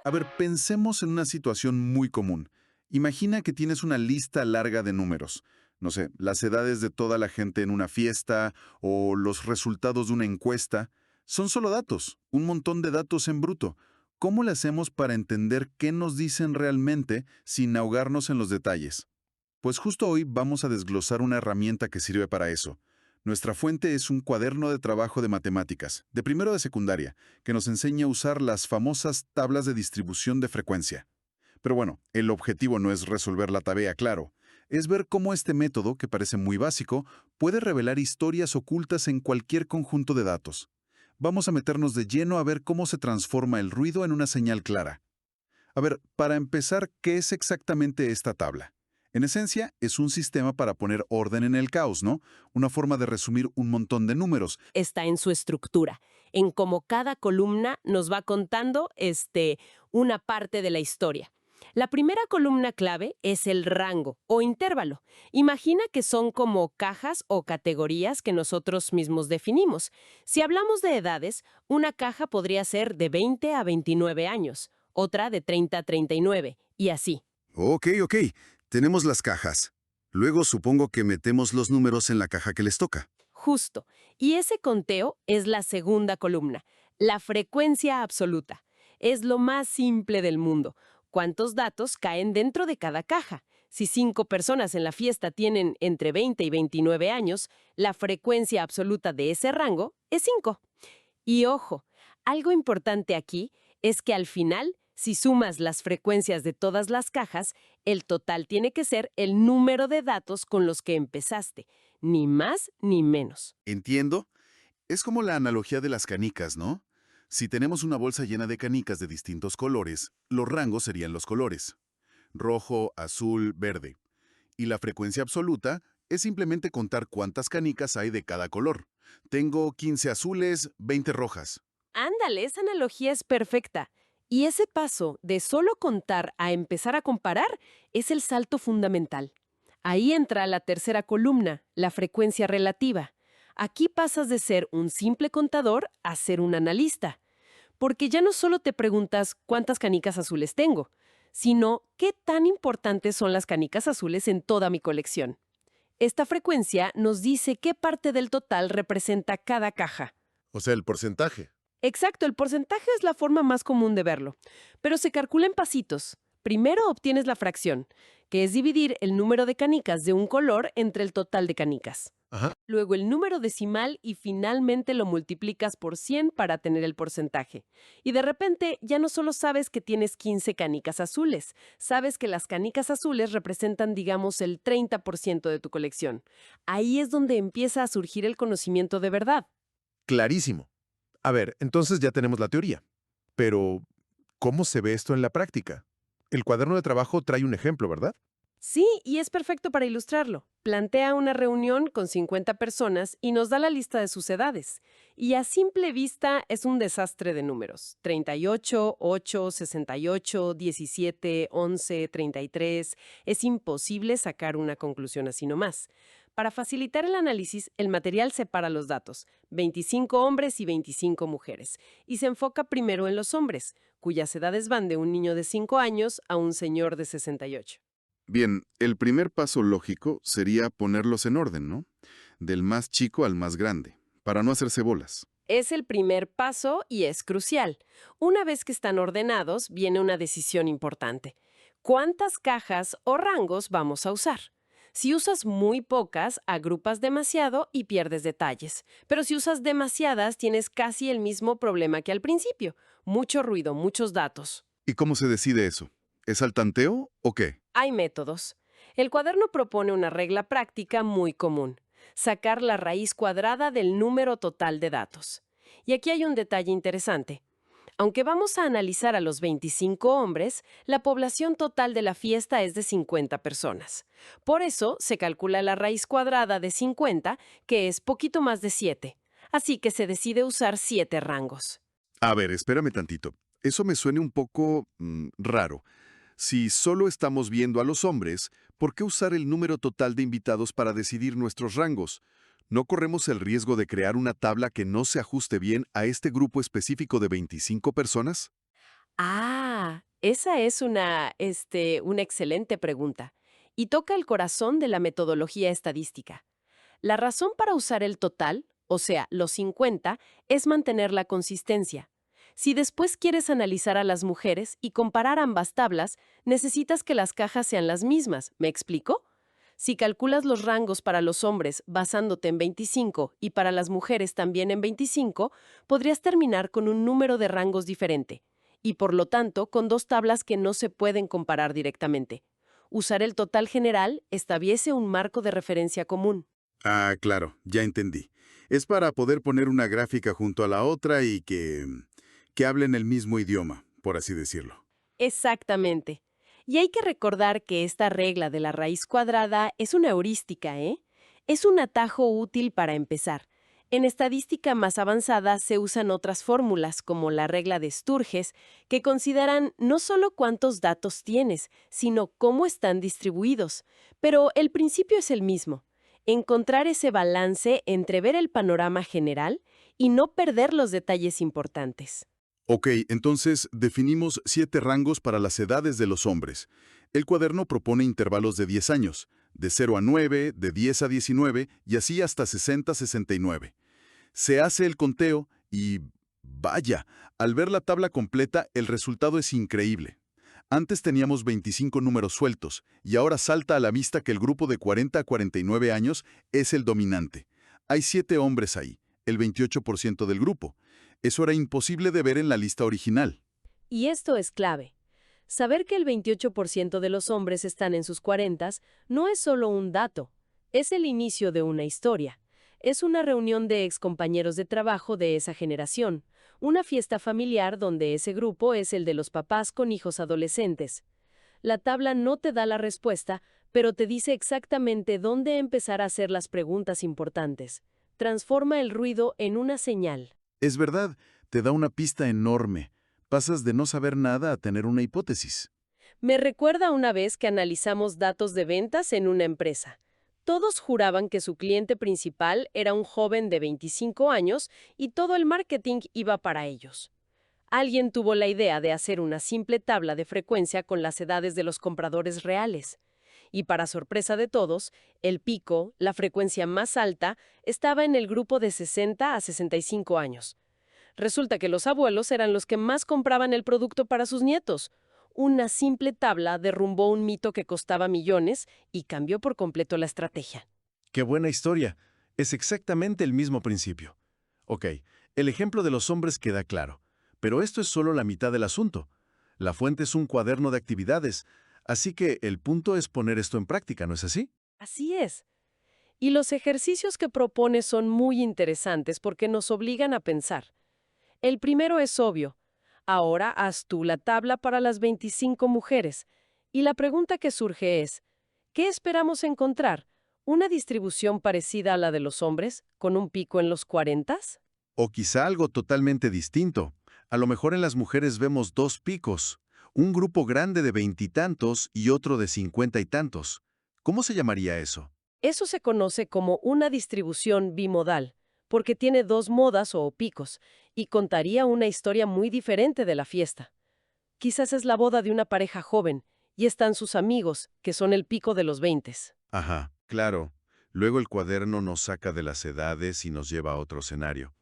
A ver, pensemos en una situación muy común. Imagina que tienes una lista larga de números. No sé, las edades de toda la gente en una fiesta o los resultados de una encuesta. Son solo datos, un montón de datos en bruto. ¿Cómo le hacemos para entender qué nos dicen realmente sin ahogarnos en los detalles? Pues justo hoy vamos a desglosar una herramienta que sirve para eso. Nuestra fuente es un cuaderno de trabajo de matemáticas, de primero de secundaria, que nos enseña a usar las famosas tablas de distribución de frecuencia. Pero bueno, el objetivo no es resolver la tarea, claro. Es ver cómo este método, que parece muy básico, puede revelar historias ocultas en cualquier conjunto de datos. Vamos a meternos de lleno a ver cómo se transforma el ruido en una señal clara. A ver, para empezar, ¿qué es exactamente esta tabla? En esencia, es un sistema para poner orden en el caos, ¿no? Una forma de resumir un montón de números. Está en su estructura, en cómo cada columna nos va contando una parte de la historia. La primera columna clave es el rango o intervalo. Imagina que son como cajas o categorías que nosotros mismos definimos. Si hablamos de edades, una caja podría ser de 20 a 29 años, otra de 30 a 39, y así. Ok. Tenemos las cajas. Luego supongo que metemos los números en la caja que les toca. Justo. Y ese conteo es la segunda columna, la frecuencia absoluta. Es lo más simple del mundo. ¿Cuántos datos caen dentro de cada caja? Si 5 personas en la fiesta tienen entre 20 y 29 años, la frecuencia absoluta de ese rango es 5. Y ojo, algo importante aquí es que al final, si sumas las frecuencias de todas las cajas, el total tiene que ser el número de datos con los que empezaste, ni más ni menos. Entiendo. Es como la analogía de las canicas, ¿no? Si tenemos una bolsa llena de canicas de distintos colores, los rangos serían los colores. Rojo, azul, verde. Y la frecuencia absoluta es simplemente contar cuántas canicas hay de cada color. Tengo 15 azules, 20 rojas. Ándale, esa analogía es perfecta. Y ese paso de solo contar a empezar a comparar es el salto fundamental. Ahí entra la tercera columna, la frecuencia relativa. Aquí pasas de ser un simple contador a ser un analista. Porque ya no solo te preguntas cuántas canicas azules tengo, sino qué tan importantes son las canicas azules en toda mi colección. Esta frecuencia nos dice qué parte del total representa cada caja. O sea, el porcentaje. Exacto, el porcentaje es la forma más común de verlo, pero se calcula en pasitos. Primero obtienes la fracción, que es dividir el número de canicas de un color entre el total de canicas. Ajá. Luego el número decimal y finalmente lo multiplicas por 100 para tener el porcentaje. Y de repente ya no solo sabes que tienes 15 canicas azules, sabes que las canicas azules representan, digamos, el 30% de tu colección. Ahí es donde empieza a surgir el conocimiento de verdad. Clarísimo. A ver, entonces ya tenemos la teoría. Pero, ¿cómo se ve esto en la práctica? El cuaderno de trabajo trae un ejemplo, ¿verdad? Sí, y es perfecto para ilustrarlo. Plantea una reunión con 50 personas y nos da la lista de sus edades. Y a simple vista es un desastre de números. 38, 8, 68, 17, 11, 33. Es imposible sacar una conclusión así nomás. Para facilitar el análisis, el material separa los datos, 25 hombres y 25 mujeres, y se enfoca primero en los hombres, cuyas edades van de un niño de 5 años a un señor de 68. Bien, el primer paso lógico sería ponerlos en orden, ¿no? Del más chico al más grande, para no hacerse bolas. Es el primer paso y es crucial. Una vez que están ordenados, viene una decisión importante. ¿Cuántas cajas o rangos vamos a usar? Si usas muy pocas, agrupas demasiado y pierdes detalles. Pero si usas demasiadas, tienes casi el mismo problema que al principio. Mucho ruido, muchos datos. ¿Y cómo se decide eso? ¿Es al tanteo o qué? Hay métodos. El cuaderno propone una regla práctica muy común: sacar la raíz cuadrada del número total de datos. Y aquí hay un detalle interesante. Aunque vamos a analizar a los 25 hombres, la población total de la fiesta es de 50 personas. Por eso se calcula la raíz cuadrada de 50, que es poquito más de 7. Así que se decide usar 7 rangos. A ver, espérame tantito. Eso me suena un poco raro. Si solo estamos viendo a los hombres, ¿por qué usar el número total de invitados para decidir nuestros rangos? ¿No corremos el riesgo de crear una tabla que no se ajuste bien a este grupo específico de 25 personas? Esa es una excelente pregunta y toca el corazón de la metodología estadística. La razón para usar el total, o sea, los 50, es mantener la consistencia. Si después quieres analizar a las mujeres y comparar ambas tablas, necesitas que las cajas sean las mismas. ¿Me explico? Si calculas los rangos para los hombres basándote en 25 y para las mujeres también en 25, podrías terminar con un número de rangos diferente, y por lo tanto con dos tablas que no se pueden comparar directamente. Usar el total general establece un marco de referencia común. Ah, claro, ya entendí. Es para poder poner una gráfica junto a la otra y que hablen el mismo idioma, por así decirlo. Exactamente. Y hay que recordar que esta regla de la raíz cuadrada es una heurística, ¿eh? Es un atajo útil para empezar. En estadística más avanzada se usan otras fórmulas, como la regla de Sturges, que consideran no solo cuántos datos tienes, sino cómo están distribuidos. Pero el principio es el mismo: encontrar ese balance entre ver el panorama general y no perder los detalles importantes. Ok, entonces definimos 7 rangos para las edades de los hombres. El cuaderno propone intervalos de 10 años, de 0 a 9, de 10 a 19 y así hasta 60 a 69. Se hace el conteo y, vaya, al ver la tabla completa el resultado es increíble. Antes teníamos 25 números sueltos y ahora salta a la vista que el grupo de 40 a 49 años es el dominante. Hay 7 hombres ahí, el 28% del grupo. Eso era imposible de ver en la lista original. Y esto es clave. Saber que el 28% de los hombres están en sus 40 no es solo un dato, es el inicio de una historia. Es una reunión de excompañeros de trabajo de esa generación, una fiesta familiar donde ese grupo es el de los papás con hijos adolescentes. La tabla no te da la respuesta, pero te dice exactamente dónde empezar a hacer las preguntas importantes. Transforma el ruido en una señal. Es verdad, te da una pista enorme. Pasas de no saber nada a tener una hipótesis. Me recuerda una vez que analizamos datos de ventas en una empresa. Todos juraban que su cliente principal era un joven de 25 años y todo el marketing iba para ellos. Alguien tuvo la idea de hacer una simple tabla de frecuencia con las edades de los compradores reales. Y para sorpresa de todos, el pico, la frecuencia más alta, estaba en el grupo de 60 a 65 años. Resulta que los abuelos eran los que más compraban el producto para sus nietos. Una simple tabla derrumbó un mito que costaba millones y cambió por completo la estrategia. ¡Qué buena historia! Es exactamente el mismo principio. Ok, el ejemplo de los hombres queda claro, pero esto es solo la mitad del asunto. La fuente es un cuaderno de actividades, así que el punto es poner esto en práctica, ¿no es así? Así es. Y los ejercicios que propone son muy interesantes porque nos obligan a pensar. El primero es obvio. Ahora haz tú la tabla para las 25 mujeres. Y la pregunta que surge es, ¿qué esperamos encontrar? ¿Una distribución parecida a la de los hombres, con un pico en los 40? O quizá algo totalmente distinto. A lo mejor en las mujeres vemos 2 picos, un grupo grande de 20 y tantos y otro de 50 y tantos. ¿Cómo se llamaría eso? Eso se conoce como una distribución bimodal, porque tiene 2 modas o picos, y contaría una historia muy diferente de la fiesta. Quizás es la boda de una pareja joven, y están sus amigos, que son el pico de los 20. Ajá, claro. Luego el cuaderno nos saca de las edades y nos lleva a otro escenario.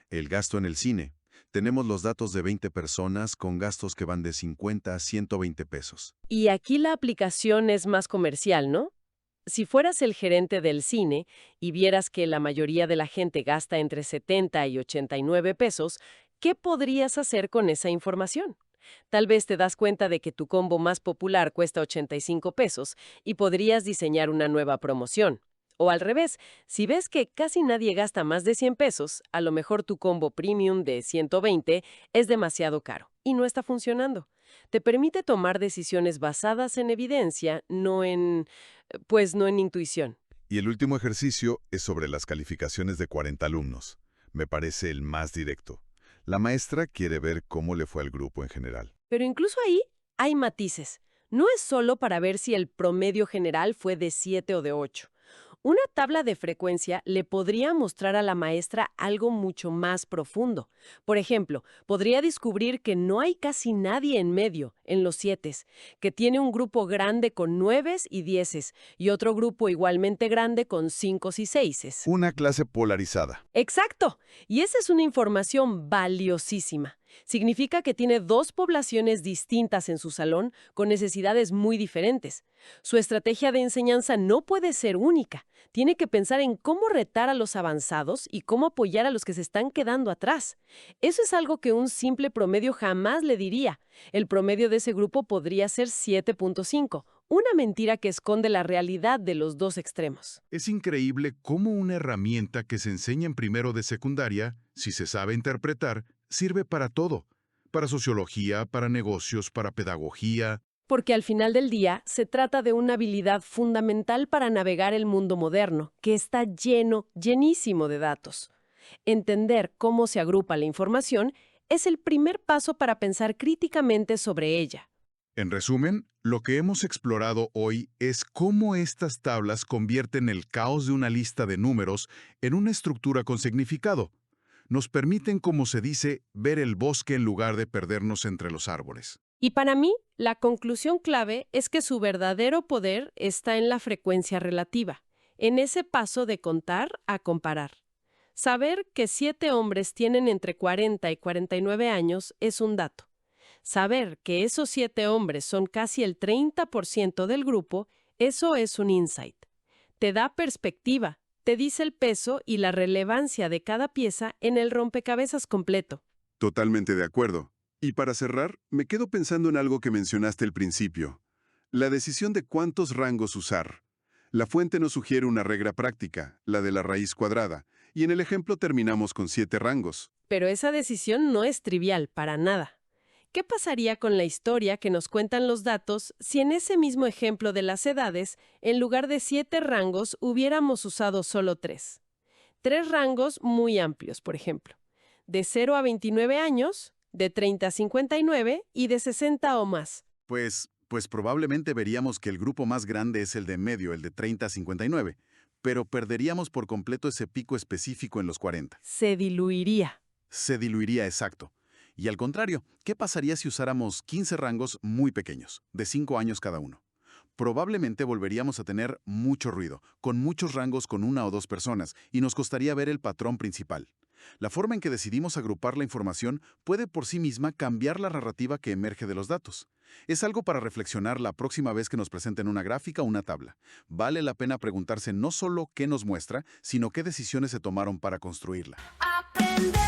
El gasto en el cine. Tenemos los datos de 20 personas con gastos que van de 50 a 120 pesos. Y aquí la aplicación es más comercial, ¿no? Si fueras el gerente del cine y vieras que la mayoría de la gente gasta entre 70 y 89 pesos, ¿qué podrías hacer con esa información? Tal vez te das cuenta de que tu combo más popular cuesta 85 pesos y podrías diseñar una nueva promoción. O al revés, si ves que casi nadie gasta más de 100 pesos, a lo mejor tu combo premium de 120 es demasiado caro y no está funcionando. Te permite tomar decisiones basadas en evidencia, no en intuición. Y el último ejercicio es sobre las calificaciones de 40 alumnos. Me parece el más directo. La maestra quiere ver cómo le fue al grupo en general. Pero incluso ahí hay matices. No es solo para ver si el promedio general fue de 7 o de 8. Una tabla de frecuencia le podría mostrar a la maestra algo mucho más profundo. Por ejemplo, podría descubrir que no hay casi nadie en medio, en los 7, que tiene un grupo grande con 9 y 10 y otro grupo igualmente grande con 5 y 6. Una clase polarizada. Exacto. Y esa es una información valiosísima. Significa que tiene dos poblaciones distintas en su salón con necesidades muy diferentes. Su estrategia de enseñanza no puede ser única. Tiene que pensar en cómo retar a los avanzados y cómo apoyar a los que se están quedando atrás. Eso es algo que un simple promedio jamás le diría. El promedio de ese grupo podría ser 7.5, una mentira que esconde la realidad de los dos extremos. Es increíble cómo una herramienta que se enseña en primero de secundaria, si se sabe interpretar, sirve para todo. Para sociología, para negocios, para pedagogía. Porque al final del día se trata de una habilidad fundamental para navegar el mundo moderno, que está llenísimo de datos. Entender cómo se agrupa la información es el primer paso para pensar críticamente sobre ella. En resumen, lo que hemos explorado hoy es cómo estas tablas convierten el caos de una lista de números en una estructura con significado. Nos permiten, como se dice, ver el bosque en lugar de perdernos entre los árboles. Y para mí, la conclusión clave es que su verdadero poder está en la frecuencia relativa, en ese paso de contar a comparar. Saber que 7 hombres tienen entre 40 y 49 años es un dato. Saber que esos 7 hombres son casi el 30% del grupo, eso es un insight. Te da perspectiva, te dice el peso y la relevancia de cada pieza en el rompecabezas completo. Totalmente de acuerdo. Y para cerrar, me quedo pensando en algo que mencionaste al principio. La decisión de cuántos rangos usar. La fuente nos sugiere una regla práctica, la de la raíz cuadrada, y en el ejemplo terminamos con 7 rangos. Pero esa decisión no es trivial, para nada. ¿Qué pasaría con la historia que nos cuentan los datos si en ese mismo ejemplo de las edades, en lugar de 7 rangos, hubiéramos usado solo 3? 3 rangos muy amplios, por ejemplo. De 0 a 29 años, de 30 a 59 y de 60 o más. Pues probablemente veríamos que el grupo más grande es el de medio, el de 30 a 59, pero perderíamos por completo ese pico específico en los 40. Se diluiría. Se diluiría, exacto. Y al contrario, ¿qué pasaría si usáramos 15 rangos muy pequeños, de 5 años cada uno? Probablemente volveríamos a tener mucho ruido, con muchos rangos con 1 o 2 personas, y nos costaría ver el patrón principal. La forma en que decidimos agrupar la información puede por sí misma cambiar la narrativa que emerge de los datos. Es algo para reflexionar la próxima vez que nos presenten una gráfica o una tabla. Vale la pena preguntarse no solo qué nos muestra, sino qué decisiones se tomaron para construirla. Aprender.